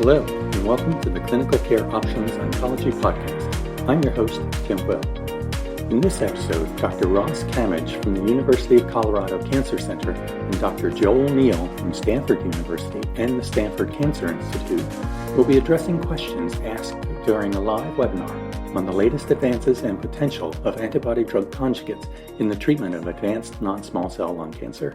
Hello, and welcome to the Clinical Care Options Oncology Podcast. I'm your host, Tim Will. In this episode, Dr. Ross Camidge from the University of Colorado Cancer Center and Dr. Joel Neal from Stanford University and the Stanford Cancer Institute will be addressing questions asked during a live webinar on the latest advances and potential of antibody-drug conjugates in the treatment of advanced non-small cell lung cancer.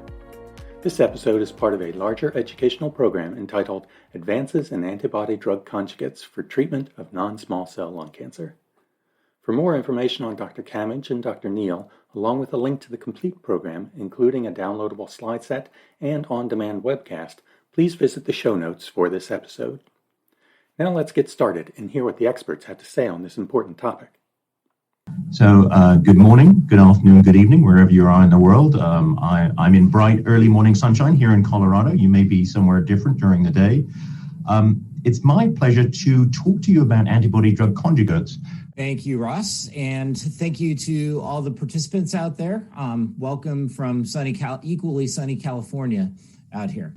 This episode is part of a larger educational program entitled Advances in Antibody-Drug Conjugates for Treatment of Non-Small Cell Lung Cancer. For more information on Dr. Camidge and Dr. Neal, along with a link to the complete program, including a downloadable slide set and on-demand webcast, please visit the show notes for this episode. Now let's get started and hear what the experts have to say on this important topic. So good morning, good afternoon, good evening, wherever you are in the world. I'm in bright early morning sunshine here in Colorado. You may be somewhere different during the day. It's my pleasure to talk to you about antibody-drug conjugates. Thank you, Ross, and thank you to all the participants out there. Welcome from equally sunny California out here.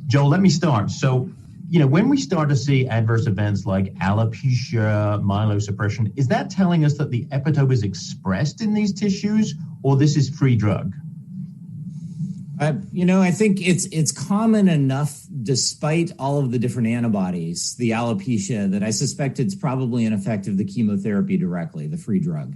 Joel, let me start. So, when we start to see adverse events like alopecia, myelosuppression, is that telling us that the epitope is expressed in these tissues, or this is free drug? I think it's common enough, despite all of the different antibodies, the alopecia, that I suspect it's probably an effect of the chemotherapy directly, the free drug.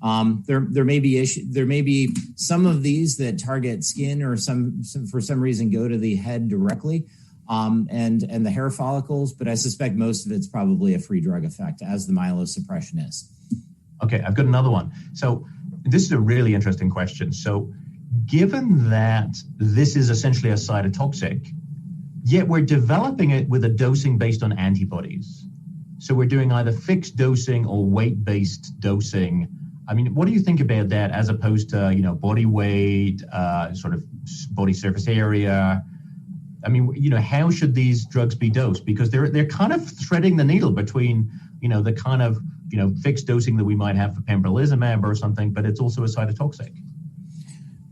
There may be some of these that target skin or some for some reason go to the head directly. And the hair follicles, but I suspect most of it's probably a free drug effect, as the myelosuppression is. Okay, I've got another one. So this is a really interesting question. So given that this is essentially a cytotoxic, yet we're developing it with a dosing based on antibodies. So we're doing either fixed dosing or weight-based dosing. I mean, what do you think about that as opposed to, body weight, sort of body surface area? I mean, how should these drugs be dosed? Because they're kind of threading the needle between, the kind of, fixed dosing that we might have for pembrolizumab or something, but it's also a cytotoxic.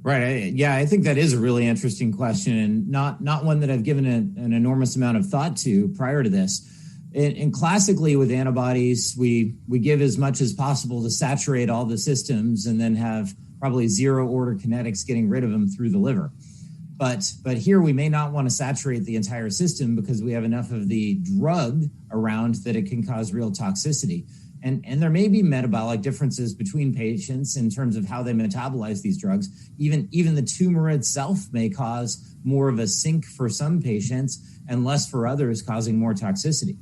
Right. I think that is a really interesting question, and not one that I've given an enormous amount of thought to prior to this. And classically with antibodies, we give as much as possible to saturate all the systems and then have probably zero order kinetics getting rid of them through the liver. But here we may not want to saturate the entire system because we have enough of the drug around that it can cause real toxicity. And there may be metabolic differences between patients in terms of how they metabolize these drugs. Even the tumor itself may cause more of a sink for some patients and less for others, causing more toxicity.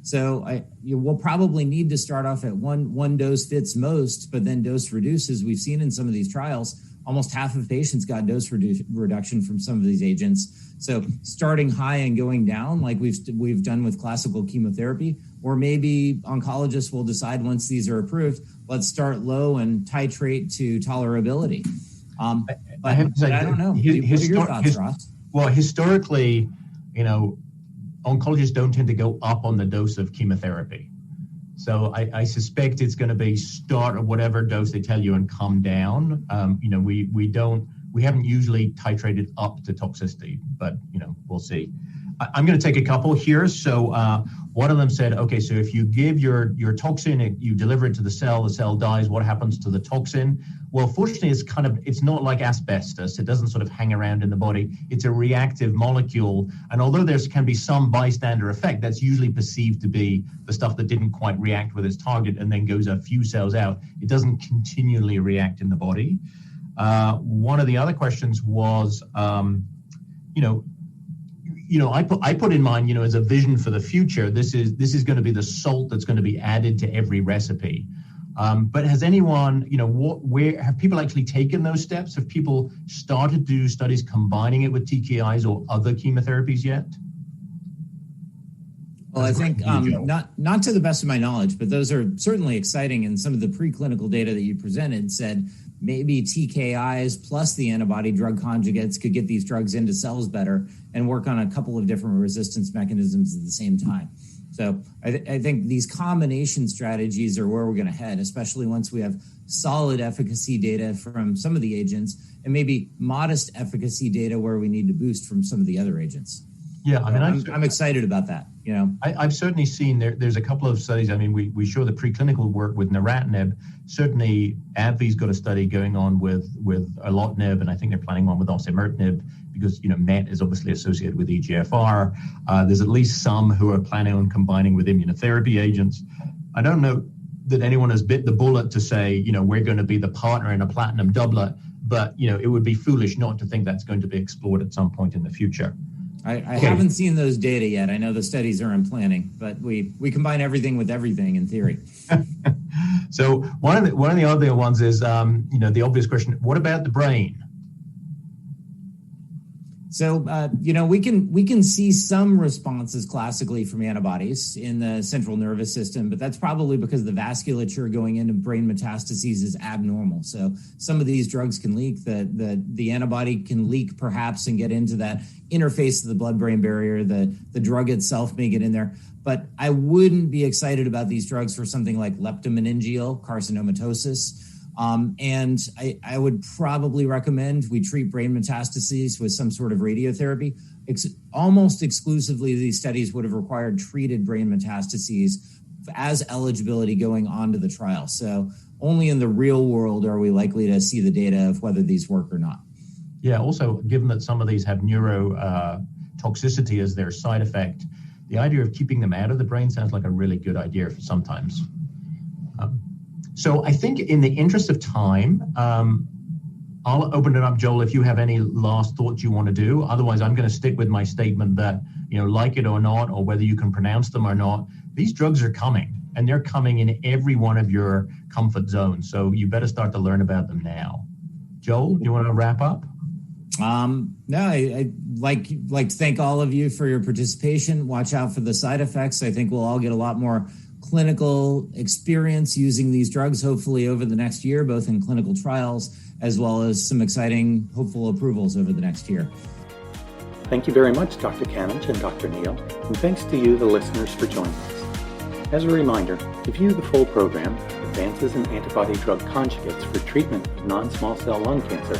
So we'll probably need to start off at one dose fits most, but then dose reduce, as we've seen in some of these trials. Almost half of patients got dose reduction from some of these agents. So starting high and going down, like we've done with classical chemotherapy, or maybe oncologists will decide once these are approved, let's start low and titrate to tolerability. But I don't know. What are your thoughts, Ross? Well, historically, oncologists don't tend to go up on the dose of chemotherapy. So I suspect it's going to be start at whatever dose they tell you and come down. We haven't usually titrated up to toxicity, but we'll see. I'm going to take a couple here. So one of them said, okay, so if you give your toxin, you deliver it to the cell dies. What happens to the toxin? Well, fortunately, it's not like asbestos. It doesn't sort of hang around in the body. It's a reactive molecule. And although there can be some bystander effect, that's usually perceived to be the stuff that didn't quite react with its target and then goes a few cells out. It doesn't continually react in the body. One of the other questions was, I put in mind, as a vision for the future, this is going to be the salt that's going to be added to every recipe. But has anyone, where have people actually taken those steps? Have people started to do studies combining it with TKIs or other chemotherapies yet? Well, I think not to the best of my knowledge, but those are certainly exciting. And some of the preclinical data that you presented said maybe TKIs plus the antibody-drug conjugates could get these drugs into cells better and work on a couple of different resistance mechanisms at the same time. So I think these combination strategies are where we're going to head, especially once we have solid efficacy data from some of the agents and maybe modest efficacy data where we need to boost from some of the other agents. Yeah, I mean, I'm excited about that. I've certainly seen there's a couple of studies. I mean, we show the preclinical work with neratinib. Certainly, AbbVie's got a study going on with erlotinib, and I think they're planning one with osimertinib because MET is obviously associated with EGFR. There's at least some who are planning on combining with immunotherapy agents. I don't know that anyone has bit the bullet to say, we're going to be the partner in a platinum doublet, but it would be foolish not to think that's going to be explored at some point in the future. I haven't seen those data yet. I know the studies are in planning, but we combine everything with everything in theory. So one of the other ones is, the obvious question: what about the brain? So we can see some responses classically from antibodies in the central nervous system, but that's probably because the vasculature going into brain metastases is abnormal. So some of these drugs can leak. The antibody can leak perhaps and get into that interface of the blood-brain barrier. The drug itself may get in there. But I wouldn't be excited about these drugs for something like leptomeningeal carcinomatosis. And I would probably recommend we treat brain metastases with some sort of radiotherapy. Almost exclusively, these studies would have required treated brain metastases as eligibility going onto the trial. So only in the real world are we likely to see the data of whether these work or not. Yeah, also, given that some of these have neurotoxicity as their side effect, the idea of keeping them out of the brain sounds like a really good idea for sometimes. So I think in the interest of time, I'll open it up, Joel, if you have any last thoughts you want to do. Otherwise, I'm going to stick with my statement that, like it or not, or whether you can pronounce them or not, these drugs are coming, and they're coming in every one of your comfort zones. So you better start to learn about them now. Joel, do you want to wrap up? No, I'd like to thank all of you for your participation. Watch out for the side effects. I think we'll all get a lot more clinical experience using these drugs, hopefully over the next year, both in clinical trials, as well as some exciting, hopeful approvals over the next year. Thank you very much, Dr. Camidge and Dr. Neal, and thanks to you, the listeners, for joining us. As a reminder, to view the full program, Advances in Antibody-Drug Conjugates for Treatment of Non-Small Cell Lung Cancer,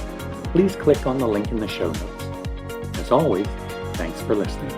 please click on the link in the show notes. As always, thanks for listening.